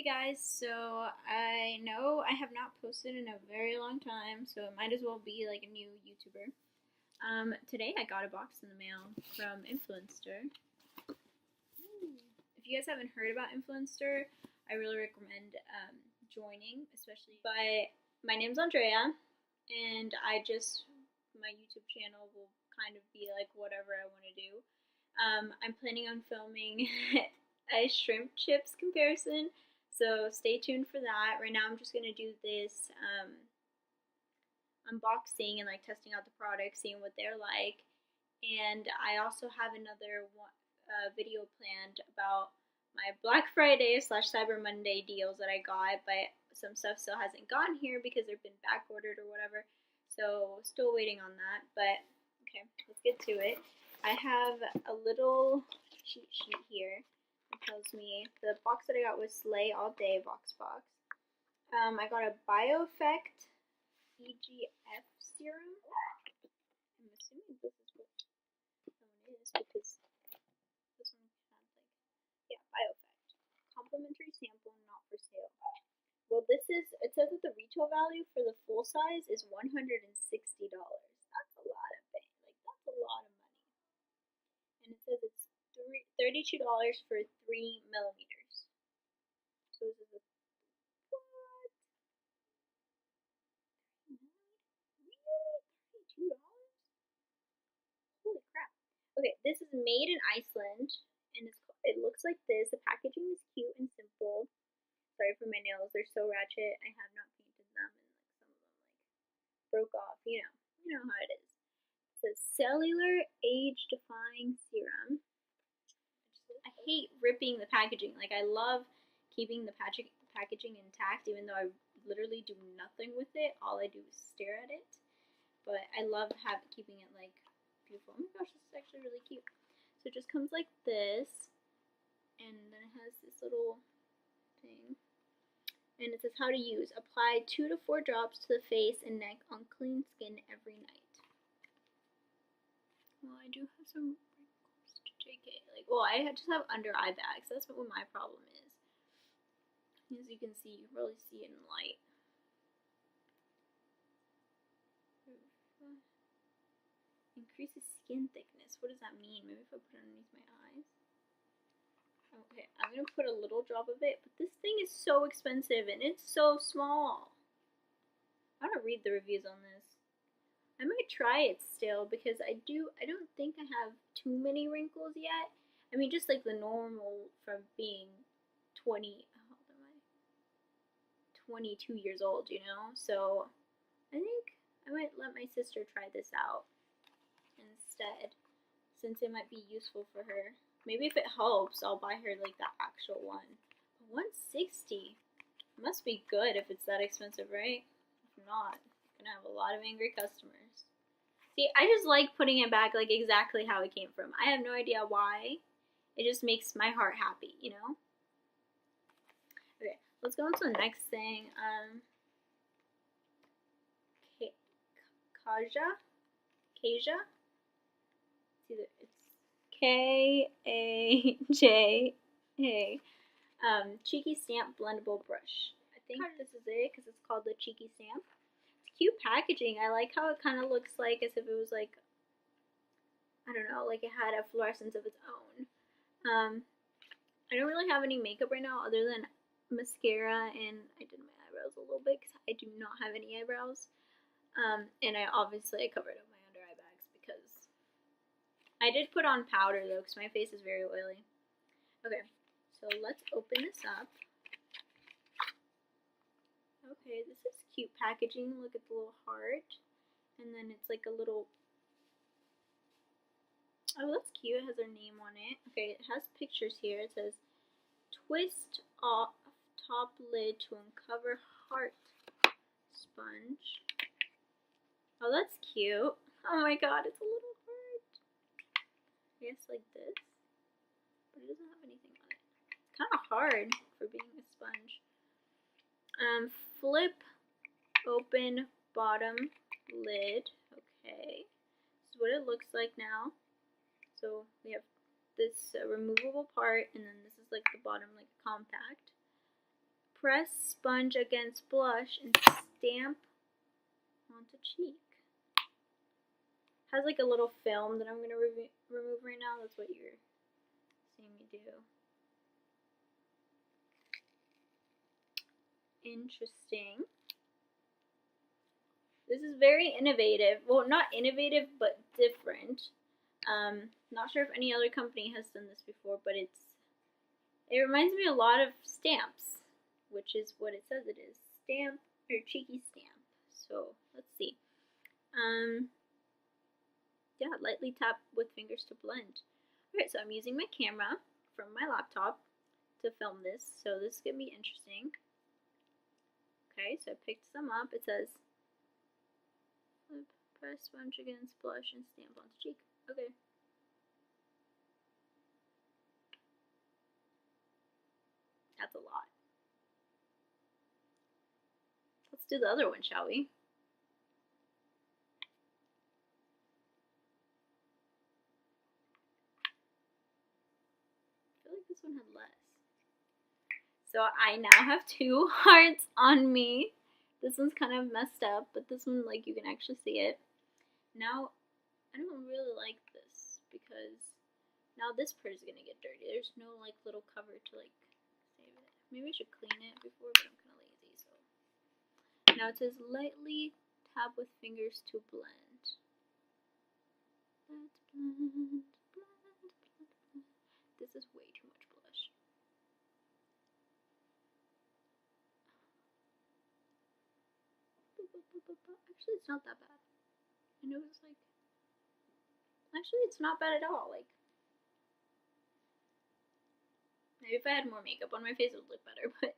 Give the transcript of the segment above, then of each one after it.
Guys, so I know I have not posted in a very long time, so it might as well be like a new YouTuber. Today I got a box in the mail from Influenster. If you guys haven't heard about Influenster, I really recommend joining, especially. But my name's Andrea, and my YouTube channel will kind of be like whatever I want to do. I'm planning on filming a shrimp chips comparison. So stay tuned for that. Right now I'm just going to do this unboxing and like testing out the products, seeing what they're like. And I also have another video planned about my Black Friday / Cyber Monday deals that I got, but some stuff still hasn't gotten here because they've been back ordered or whatever. So still waiting on that, but okay, let's get to it. I have a little cheat sheet here. Tells me the box that I got was Slay All Day box. I got a Bioeffect EGF serum. I'm assuming this is what one is because this one had Bioeffect. Complimentary sample, not for sale. Well, it says that the retail value for the full size is $160. That's a lot of money. That's a lot of money. And it says it's $32 for 3 milliliters. So this is what? Really? $32? Holy crap. Okay, this is made in Iceland, and it looks like this. The packaging is cute and simple. Sorry for my nails, they're so ratchet. I have not painted them, and some of them broke off. You know how it is. It says cellular age-defying serum. I hate ripping the packaging. I love keeping the packaging intact, even though I literally do nothing with it. All I do is stare at it. But I love keeping it beautiful. Oh my gosh, this is actually really cute. So it just comes like this, and then it has this little thing, and it says how to use. Apply 2 to 4 drops to the face and neck on clean skin every night. Well, I do have some. JK, I just have under eye bags. That's what my problem is. As you can see, you really see it in light. Increases skin thickness. What does that mean? Maybe if I put it underneath my eyes. Okay, I'm gonna put a little drop of it, but this thing is so expensive and it's so small. I want to read the reviews on this. I might try it still because I don't think I have too many wrinkles yet. I mean, just like the normal from being 22 years old, So I think I might let my sister try this out instead, since it might be useful for her. Maybe if it helps, I'll buy her the actual one. But $160 must be good if it's that expensive, right? If not, I'm gonna have a lot of angry customers. See, I just like putting it back exactly how it came from. I have no idea why. It just makes my heart happy, Okay, let's go on to the next thing. Kaja? It's Kaja. Cheeky Stamp Blendable Brush. I think this is it because it's called the Cheeky Stamp. Cute packaging. I like how it kind of looks as if it was I don't know, it had a fluorescence of its own. I don't really have any makeup right now other than mascara, and I did my eyebrows a little bit because I do not have any eyebrows. And I covered up my under eye bags because I did put on powder though because my face is very oily. Okay, so let's open this up. Okay, this is cute packaging. Look at the little heart. And then it's a little... Oh, that's cute. It has their name on it. Okay, it has pictures here. It says, twist off top lid to uncover heart sponge. Oh, that's cute. Oh my god, it's a little heart. I guess like this. But it doesn't have anything on it. It's kind of hard for being a sponge. Flip open bottom lid. Okay, this is what it looks like now. So we have this removable part, and then this is the bottom, compact. Press sponge against blush and stamp onto cheek. Has like a little film that I'm going to remove right now. That's what you're seeing me do. Interesting. This is very innovative. Well, not innovative, but different. Not sure if any other company has done this before, but it reminds me a lot of stamps, which is what it says it is. Stamp, or cheeky stamp. So, let's see. Yeah, lightly tap with fingers to blend. Alright, so I'm using my camera from my laptop to film this, so this is going to be interesting. Okay, so I picked some up. It says, flip, press sponge against blush and stamp onto cheek. Okay. That's a lot. Let's do the other one, shall we? I feel like this one had less. So I now have 2 hearts on me. This one's kind of messed up, but this one, like, you can actually see it. Now, I don't really like this because now this part is gonna get dirty. There's no, like, little cover to, like, save it. Maybe I should clean it before, but I'm kind of lazy, so. Now it says lightly tap with fingers to blend. Let's blend, blend, blend, blend. This is way too much blush. Actually, it's not that bad. I know it's like, actually, it's not bad at all. Like, maybe if I had more makeup on my face, it would look better, but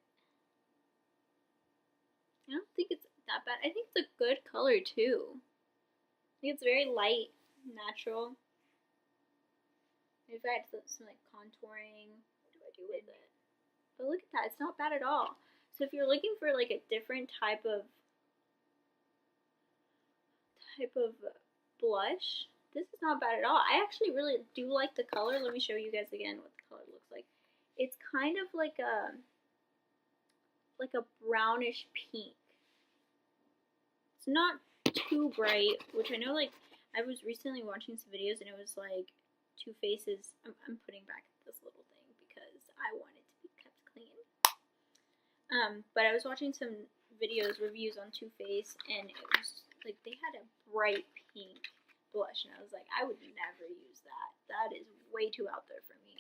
I don't think it's that bad. I think it's a good color, too. I think it's very light, natural. Maybe if I had some like, contouring, what do I do with it? But look at that, it's not bad at all. So if you're looking for, like, a different type of blush, this is not bad at all. I actually really do like the color. Let me show you guys again what the color looks like. It's kind of like a brownish pink. It's not too bright, which I know, like, I was recently watching some videos and it was like Too Faced's. I'm putting back this little thing because I want it to be kept clean. But I was watching some reviews on Too Faced, and it was like they had a bright pink blush, and I was like, I would never use that. That is way too out there for me.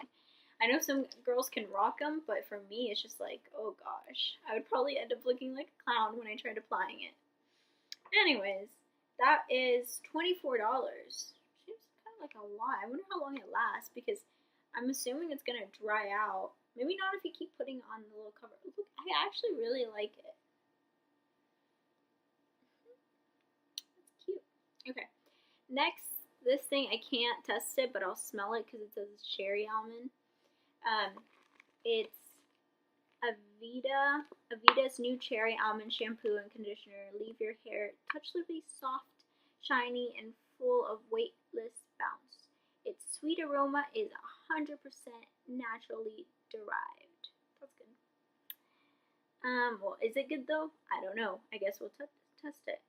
I know some girls can rock them, but for me, it's just like, oh gosh, I would probably end up looking like a clown when I tried applying it. Anyways, that is $24. Seems kind of like a lot. I wonder how long it lasts, because I'm assuming it's gonna dry out. Maybe not if you keep putting on the little cover. Look, I actually really like it. It's cute. Okay. Next, this thing, I can't test it, but I'll smell it because it says it's cherry almond. It's Aveda's new cherry almond shampoo and conditioner. Leave your hair touchably soft, shiny, and full of weightless bounce. Its sweet aroma is 100% naturally derived. That's good. Well, is it good though? I don't know. I guess we'll test it.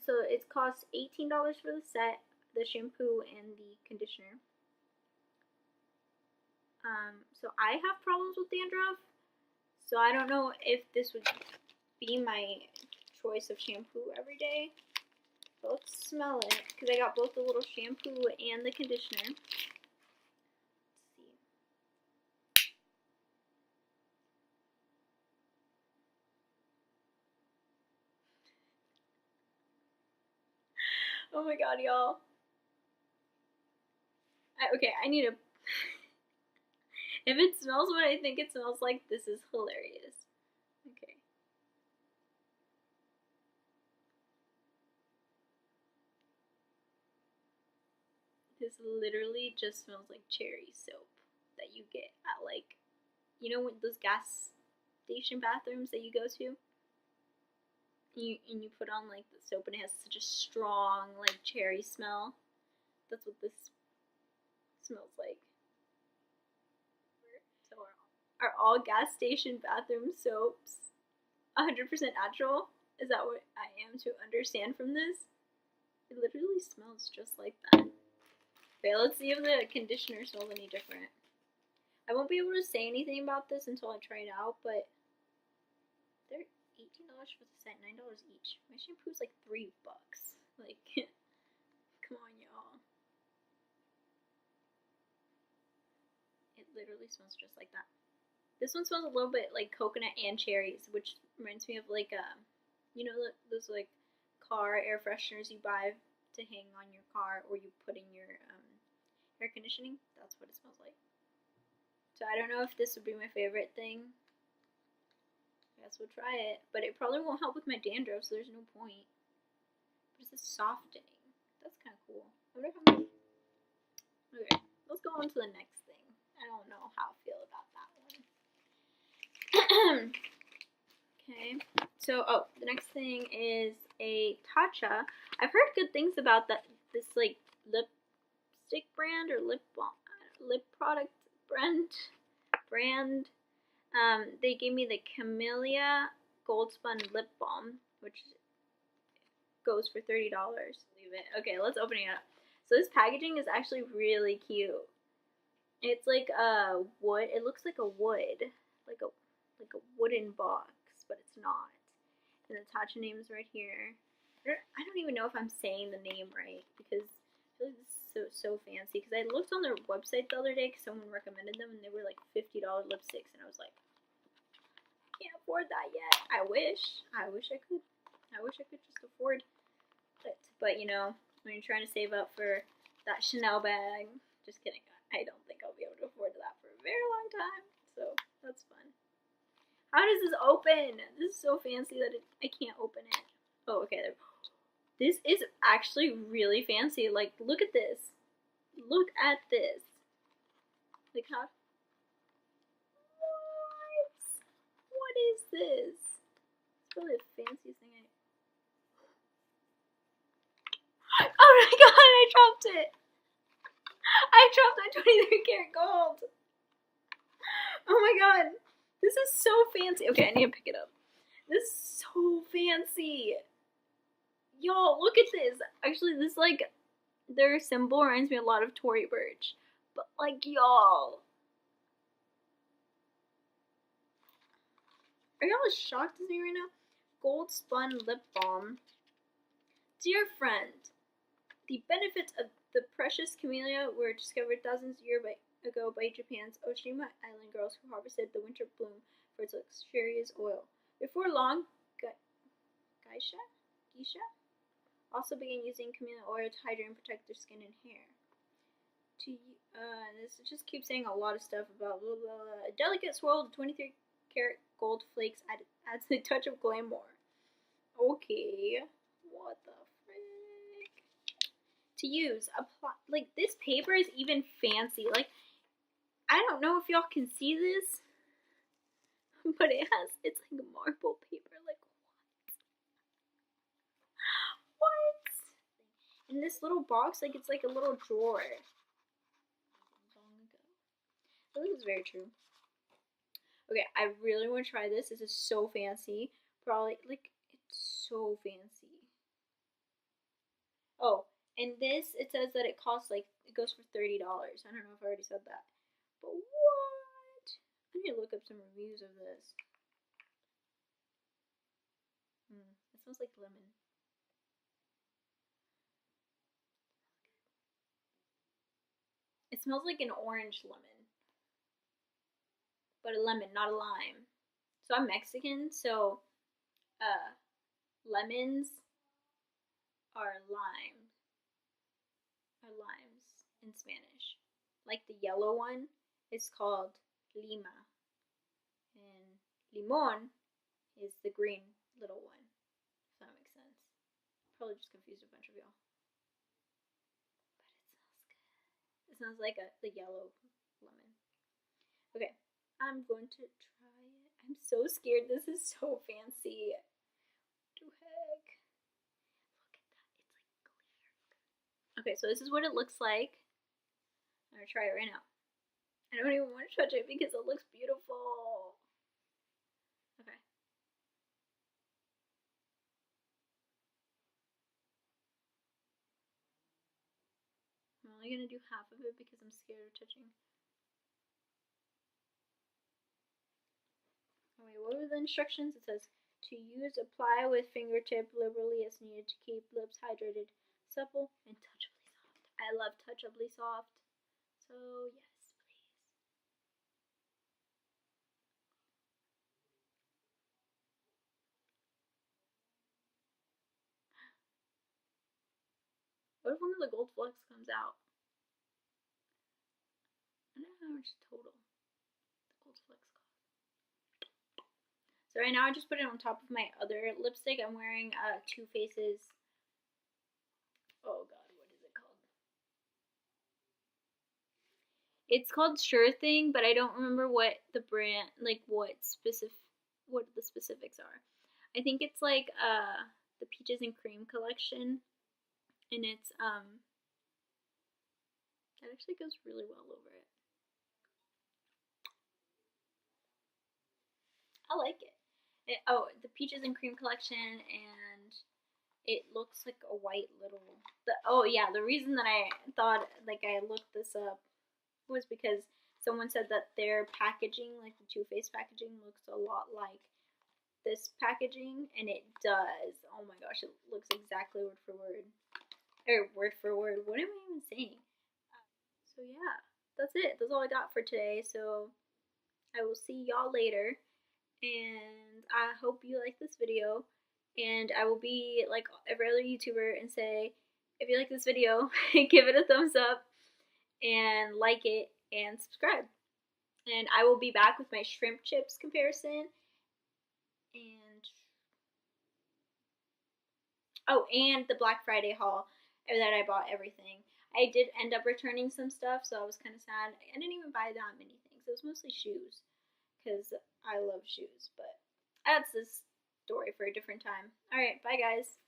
So it costs $18 for the set, the shampoo and the conditioner. So I have problems with dandruff, so I don't know if this would be my choice of shampoo every day. But let's smell it, because I got both the little shampoo and the conditioner. Let's see. Oh my god, y'all. Okay, I need to... If it smells what I think it smells like, this is hilarious. Okay. This literally just smells like cherry soap that you get at, like, you know, those gas station bathrooms that you go to? And you put on, like, the soap and it has such a strong, like, cherry smell. That's what this smells like. Are all gas station bathroom soaps 100% natural? Is that what I am to understand from this? It literally smells just like that. Okay, let's see if the conditioner smells any different. I won't be able to say anything about this until I try it out, but they're $18 for the set, $9 each. My shampoo's like $3. Like, come on, y'all. It literally smells just like that. This one smells a little bit like coconut and cherries, which reminds me of like you know those like car air fresheners you buy to hang on your car or you put in your air conditioning. That's what it smells like. So I don't know if this would be my favorite thing. I guess we'll try it, but it probably won't help with my dandruff, so there's no point. But it's a softening. That's kind of cool. I wonder how much. Okay, let's go on to the next thing. I don't know how I feel about that one. Okay, so the next thing is a Tatcha. I've heard good things about this like lipstick brand or lip product brand. They gave me the Camellia Gold Spun Lip Balm, which goes for $30. Leave it. Okay, let's open it up. So this packaging is actually really cute. It's like a wood. It looks like a wood, like a wooden box, but it's not. And the Tatcha name is right here. I don't even know if I'm saying the name right because I feel like this is so fancy. Because I looked on their website the other day because someone recommended them and they were like $50 lipsticks, and I was like, can't afford that yet. I wish I could. I wish I could just afford it. But you know, when you're trying to save up for that Chanel bag, just kidding. I don't think I'll be able to afford that for a very long time. So that's fun. How does this open? This is so fancy that I can't open it. Oh, okay. This is actually really fancy. Like, look at this. Look at this. Like how? What is this? It's really the fanciest thing Oh my god, I dropped it. I dropped my 23 karat gold. Oh my god. This is so fancy. Okay, I need to pick it up. This is so fancy. Y'all, look at this. Actually, this, like, their symbol reminds me a lot of Tory Burch. But, like, y'all. Are y'all as shocked as me right now? Gold Spun Lip Balm. Dear friend, the benefits of the precious camellia were discovered thousands of years ago by Japan's Oshima Island girls who harvested the winter bloom for its luxurious oil. Before long, geisha also began using camellia oil to hydrate and protect their skin and hair. This just keeps saying a lot of stuff about blah, blah, blah. A delicate swirl of 23 karat gold flakes adds a touch of glamour. Okay, what the frick? To use, like, this paper is even fancy. Like, I don't know if y'all can see this, but it's like marble paper. Like, what? In this little box, like, it's like a little drawer. This is very true. Okay, I really want to try this. This is so fancy. Probably, like, it's so fancy. Oh, and this, it says that it costs, like, it goes for $30. I don't know if I already said that. But what? I need to look up some reviews of this. It smells like lemon. It smells like an orange lemon. But a lemon, not a lime. So I'm Mexican, so lemons are limes in Spanish. Like the yellow one is called lima, and limon is the green little one. If that makes sense. Probably just confused a bunch of y'all. But it smells good. It smells like the yellow lemon. Okay, I'm going to try it. I'm so scared. This is so fancy. What the heck? Look at that. It's like clear. Okay, so this is what it looks like. I'm gonna try it right now. I don't even want to touch it because it looks beautiful. Okay. I'm only gonna do half of it because I'm scared of touching. Oh wait, what were the instructions? It says to use, apply with fingertip liberally as needed to keep lips hydrated, supple, and touchably soft. I love touchably soft. So yes, please. What if one of the gold flakes comes out? I don't know how much total the gold flakes cost. So right now I just put it on top of my other lipstick. I'm wearing Too Faced's. Oh god, what is it called? It's called Sure Thing, but I don't remember what the brand, like what the specifics are. I think it's like the Peaches and Cream collection, and it's that actually goes really well over it. I like it. Oh, the Peaches and Cream collection, and it looks like a white little. Oh yeah, the reason that I thought like I looked this up was because someone said that their packaging, like the Too Faced packaging, looks a lot like this packaging, and it does. Oh my gosh, it looks exactly word for word. Or word for word. What am I even saying? So yeah, that's it. That's all I got for today. So I will see y'all later, and I hope you like this video. And I will be like every other YouTuber and say, if you like this video, give it a thumbs up and like it and subscribe. And I will be back with my shrimp chips comparison and oh, and the Black Friday haul that I bought everything. I did end up returning some stuff, so I was kind of sad. I didn't even buy that many things. It was mostly shoes because I love shoes, but that's this story for a different time. All right, bye guys.